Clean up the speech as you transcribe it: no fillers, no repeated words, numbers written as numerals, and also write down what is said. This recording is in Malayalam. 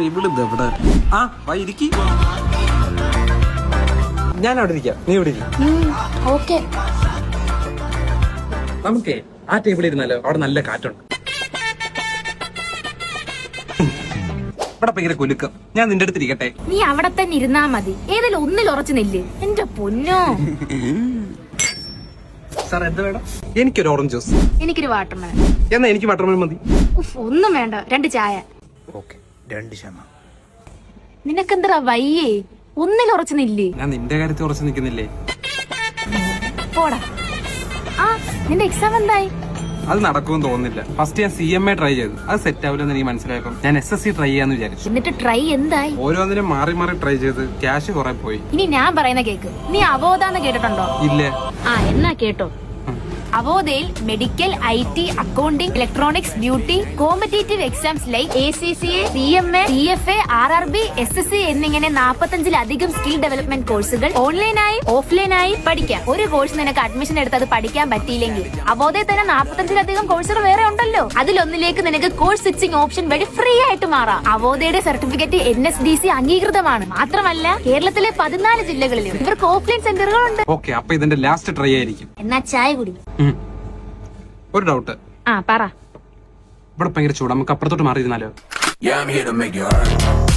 ഇവിടുന്ന് എവിടെ ആ വൈരിക്ക് ഞാൻ അവിടെ ഇരിക്കാം, നീ ഇവിടെ ഓക്കെ. നമുക്കേ ആ ടേബിളിൽ ഇരുന്നാലോ, അവിടെ നല്ല കാറ്റുണ്ട്. ഇവിടെ ഭയങ്കര കുലുക്കം. ഞാൻ നിന്റെ അടുത്ത് ഇരിക്കട്ടെ? നീ അവിടെ തന്നെ ഇരുന്നാ മതി. ഏതെങ്കിലും ഒന്നിൽ ഉറച്ചു നില്ല്. എന്റെ പൊന്നോ. സാർ എന്ത് വേണം? എനിക്കൊരു ഓറഞ്ച് ജ്യൂസ്. എനിക്കൊരു വാട്ടർമെലൺ. എന്നാ എനിക്ക് വാട്ടർമെലൺ മതി. ഒന്നും വേണ്ട, 2 ചായ. ഓക്കെ, 2 ശമ. നിനക്കെന്തറാ വയ്യേ? ഒന്നിൽ ഉറച്ചു നില്ലേ? ഞാൻ നിന്റെ കാര്യത്തിൽ ഉറച്ചു നിൽക്കുന്നില്ലേ? പോടാ. ആ നിന്റെ എക്സാം എന്തായി? അത് നടക്കുമെന്ന് തോന്നുന്നില്ല. ഫസ്റ്റ് ഞാൻ CMA ട്രൈ ചെയ്തു, അത് സെറ്റ് ആവില്ലെന്ന് എനിക്ക് മനസ്സിലായപ്പോൾ ഞാൻ SSC ട്രൈ ചെയ്യാന്ന് വിചാരിച്ചു. എന്നിട്ട് ട്രൈ എന്തായി? ഓരോന്നിനും മാറി മാറി ട്രൈ ചെയ്ത് ക്യാഷ് കുറെ പോയി. ഇനി ഞാൻ പറയുന്ന കേക്ക്. നീ അവോധാന്ന് കേട്ടിട്ടുണ്ടോ? ഇല്ല. ആ എന്നാ കേട്ടോ. അവോധയിൽ medical, IT, accounting, electronics, beauty, competitive exams like ACCA, CMA, CFA, RRB, SSC എന്നിങ്ങനെ 45-ലധികം സ്കിൽ ഡെവലപ്മെന്റ് കോഴ്സുകൾ ഓൺലൈനായി ഓഫ്ലൈനായി പഠിക്കാം. ഒരു കോഴ്സ് നിനക്ക് അഡ്മിഷൻ എടുത്ത് അത് പഠിക്കാൻ പറ്റിയില്ലെങ്കിൽ അവോധയിൽ തന്നെ 45-ലധികം കോഴ്സുകൾ വേറെ ഉണ്ടല്ലോ. അതിലൊന്നിലേക്ക് നിനക്ക് കോഴ്സ് സ്വിച്ചിങ് ഓപ്ഷൻ വഴി ഫ്രീ ആയിട്ട് മാറാം. അവോധയുടെ സർട്ടിഫിക്കറ്റ് NSDC അംഗീകൃതമാണ്. മാത്രമല്ല കേരളത്തിലെ 14 ജില്ലകളിലും ഇവർക്ക് ഓഫ്ലൈൻ സെന്ററുകളുണ്ട്. ഓക്കെ, അപ്പൊ ഇതിന്റെ ലാസ്റ്റ് ട്രൈ ആയിരിക്കും. എന്നാ ചായ കുടി. ഒരു ഡൗട്ട്. ആ പറ. ഇവിടെ ഭയങ്കര ചൂട്, നമുക്ക് അപ്പുറത്തോട്ട് മാറിയിരുന്നാലോ? Yeah, I'm here to make you hurt.